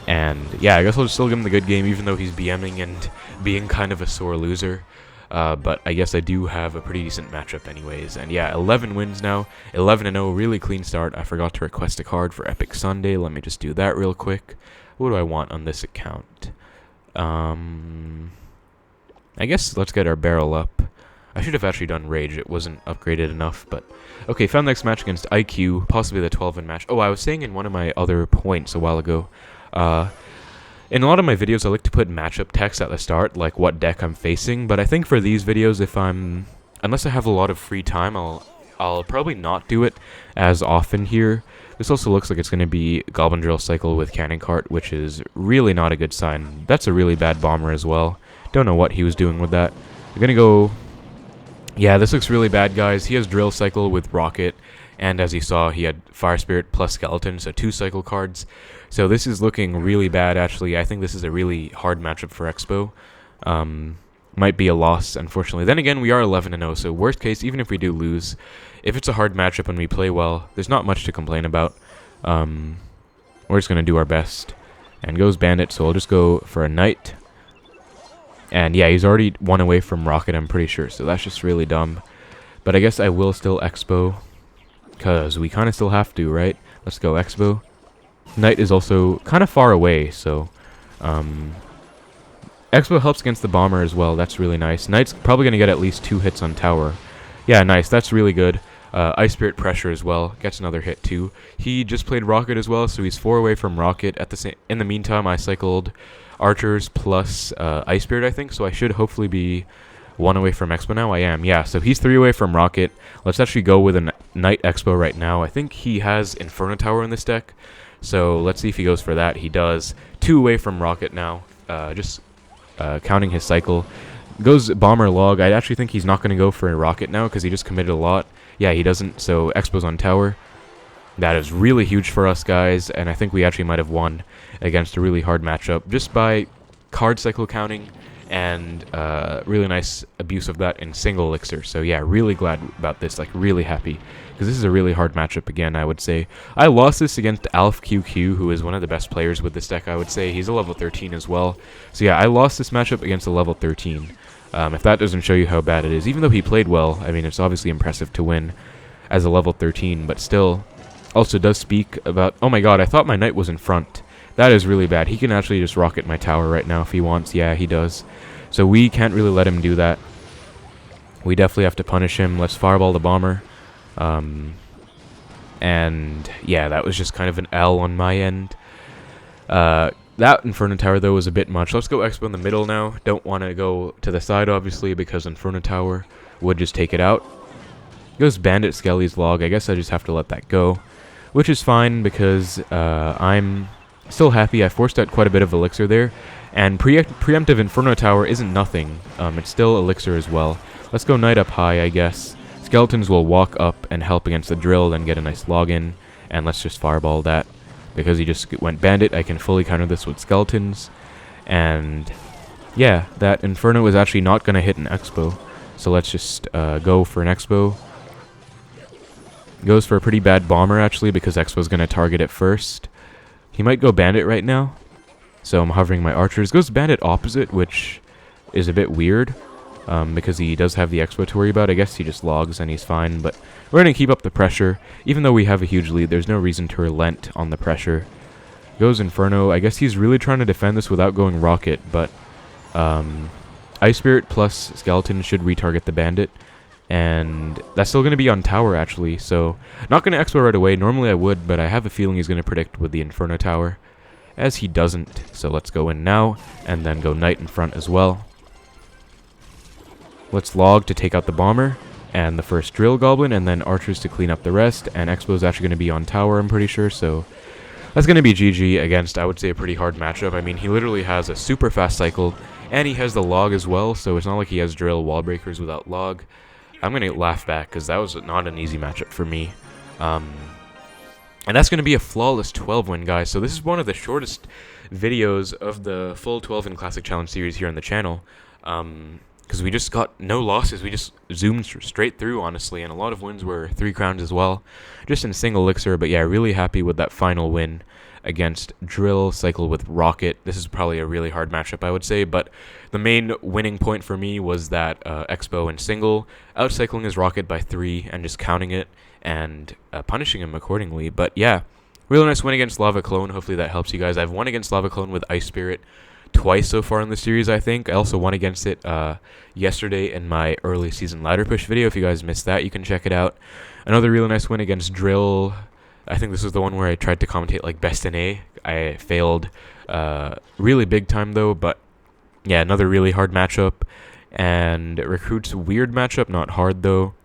And yeah, I guess I'll just still give him the good game, even though he's BMing and being kind of a sore loser. But I guess I do have a pretty decent matchup anyways. And yeah, 11 wins now. 11-0, really clean start. I forgot to request a card for Epic Sunday. Let me just do that real quick. What do I want on this account? I guess let's get our barrel up. I should have actually done Rage. It wasn't upgraded enough, but... Okay, found the next match against IQ, possibly the 12-win match. Oh, I was saying in one of my other points a while ago, in a lot of my videos, I like to put matchup text at the start, like what deck I'm facing, but I think for these videos, unless I have a lot of free time, I'll probably not do it as often here. This also looks like it's going to be Goblin Drill Cycle with Cannon Cart, which is really not a good sign. That's a really bad bomber as well. Don't know what he was doing with that. We're going to go... Yeah, this looks really bad, guys. He has Drill Cycle with Rocket, and as you saw, he had Fire Spirit plus Skeleton, so 2 cycle cards. So this is looking really bad, actually. I think this is a really hard matchup for Expo. Might be a loss, unfortunately. Then again, we are 11-0, so worst case, even if we do lose, if it's a hard matchup and we play well, there's not much to complain about. We're just going to do our best. And goes Bandit, so I'll just go for a Knight. And yeah, he's already 1 away from Rocket, I'm pretty sure, so that's just really dumb. But I guess I will still Expo, because we kind of still have to, right? Let's go Expo. Knight is also kind of far away, so... Expo helps against the bomber as well, that's really nice. Knight's probably going to get at least 2 hits on tower. Yeah, nice, that's really good. Ice Spirit Pressure as well, gets another hit too. He just played Rocket as well, so he's 4 away from Rocket. In the meantime, I cycled Archers plus Ice Spirit, I think, so I should hopefully be 1 away from Expo now. I am, yeah, so he's 3 away from Rocket. Let's actually go with a Knight Expo right now. I think he has Inferno Tower in this deck, so let's see if he goes for that. He does. 2 away from Rocket now, just counting his cycle. Goes Bomber Log. I actually think he's not going to go for a Rocket now because he just committed a lot. Yeah, he doesn't, so Expo's on tower. That is really huge for us, guys, and I think we actually might have won against a really hard matchup just by card cycle counting and really nice abuse of that in single elixir. So yeah, really glad about this, like really happy, because this is a really hard matchup again, I would say. I lost this against Alf QQ, who is one of the best players with this deck, I would say. He's a level 13 as well. So yeah, I lost this matchup against a level 13. If that doesn't show you how bad it is, even though he played well, I mean, it's obviously impressive to win as a level 13, but still... Also does speak about... Oh my god, I thought my Knight was in front. That is really bad. He can actually just rocket my tower right now if he wants. Yeah, he does. So we can't really let him do that. We definitely have to punish him. Let's fireball the bomber. And yeah, that was just kind of an L on my end. That Inferno Tower, though, was a bit much. Let's go Expo in the middle now. Don't want to go to the side, obviously, because Inferno Tower would just take it out. Goes Bandit Skelly's Log. I guess I just have to let that go. Which is fine because I'm still happy. I forced out quite a bit of elixir there. And preemptive Inferno Tower isn't nothing. It's still elixir as well. Let's go Knight up high, I guess. Skeletons will walk up and help against the drill, then get a nice login. And let's just fireball that. Because he just went Bandit, I can fully counter this with Skeletons. And yeah, that Inferno is actually not going to hit an Expo. So let's just go for an Expo. Goes for a pretty bad Bomber, actually, because Expo's going to target it first. He might go Bandit right now. So I'm hovering my archers. Goes Bandit opposite, which is a bit weird. Because he does have the Expo to worry about. I guess he just logs and he's fine. But we're going to keep up the pressure. Even though we have a huge lead, there's no reason to relent on the pressure. Goes Inferno. I guess he's really trying to defend this without going Rocket. But Ice Spirit plus Skeleton should retarget the Bandit. And that's still going to be on tower, actually. So not going to Expo right away. Normally I would, but I have a feeling he's going to predict with the Inferno tower. As he doesn't. So let's go in now. And then go Knight in front as well. Let's log to take out the Bomber and the first Drill Goblin, and then Archers to clean up the rest. And Expo is actually going to be on tower, I'm pretty sure. So that's going to be GG against, I would say, a pretty hard matchup. I mean, he literally has a super fast cycle, and he has the log as well. So it's not like he has Drill Wall Breakers without log. I'm going to laugh back because that was not an easy matchup for me. And that's going to be a flawless 12 win, guys. So this is one of the shortest videos of the full 12 win Classic Challenge series here on the channel. Because we just got no losses. We just zoomed straight through, honestly. And a lot of wins were 3 crowns as well. Just in single elixir. But yeah, really happy with that final win against Drill Cycle with Rocket. This is probably a really hard matchup, I would say. But the main winning point for me was that Expo in single, outcycling his Rocket by 3 and just counting it and punishing him accordingly. But yeah, really nice win against Lava Clone. Hopefully that helps you guys. I've won against Lava Clone with Ice Spirit twice so far in the series, I think. I also won against it yesterday in my early season ladder push video. If you guys missed that, you can check it out. Another really nice win against Drill. I think this was the one where I tried to commentate like best in A. I failed really big time though, but yeah, another really hard matchup. And Recruit's weird matchup, not hard though.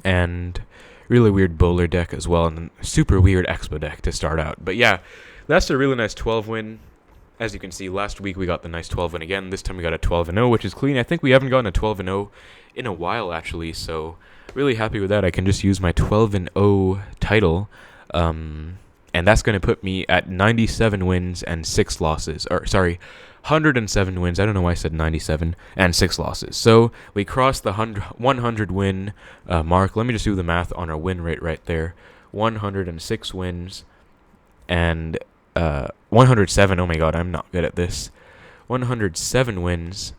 And really weird bowler deck as well, and then super weird Expo deck to start out. But yeah, that's a really nice 12 win. As you can see, last week we got the nice 12 win again. This time we got a 12-0, which is clean. I think we haven't gotten a 12-0 in a while, actually. So really happy with that. I can just use my 12-0 title. And that's going to put me at 97 wins and 6 losses. Or, sorry, 107 wins. I don't know why I said 97 and 6 losses. So we crossed the 100 win mark. Let me just do the math on our win rate right there. 106 wins and 107. Oh my god, I'm not good at this. 107 wins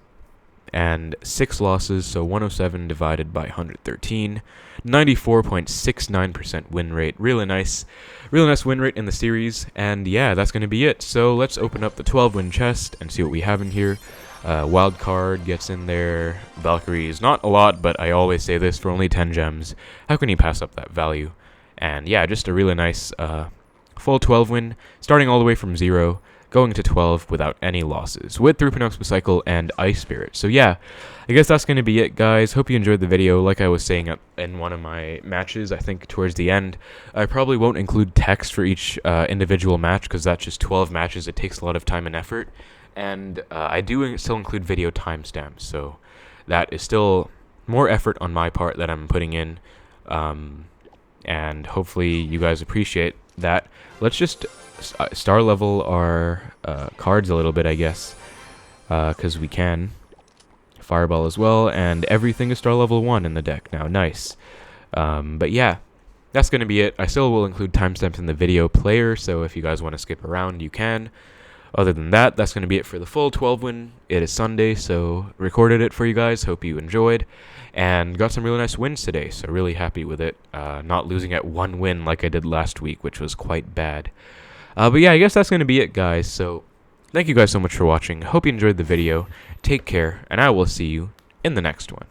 and 6 losses, so 107 divided by 113. 94.69% win rate. Really nice win rate in the series. And yeah, that's going to be it. So let's open up the 12 win chest and see what we have in here. Wild card gets in there. Valkyries, not a lot, but I always say this, for only 10 gems. How can you pass up that value? And yeah, just a really nice full 12 win, starting all the way from 0, going to 12 without any losses, with Through Cycle and Ice Spirit. So yeah, I guess that's going to be it, guys. Hope you enjoyed the video. Like I was saying in one of my matches, I think towards the end, I probably won't include text for each individual match, because that's just 12 matches. It takes a lot of time and effort. And I do still include video timestamps, so that is still more effort on my part that I'm putting in. And hopefully you guys appreciate that. Let's just star level our cards a little bit, I guess, because we can. Fireball as well, and everything is star level 1 in the deck now. Nice. But yeah, that's going to be it. I still will include timestamps in the video player, so if you guys want to skip around, you can. Other than that, that's going to be it for the full 12 win. It is Sunday, so recorded it for you guys. Hope you enjoyed. And got some really nice wins today, so really happy with it. Not losing at 1 win like I did last week, which was quite bad. But yeah, I guess that's going to be it, guys. So thank you guys so much for watching. Hope you enjoyed the video. Take care, and I will see you in the next one.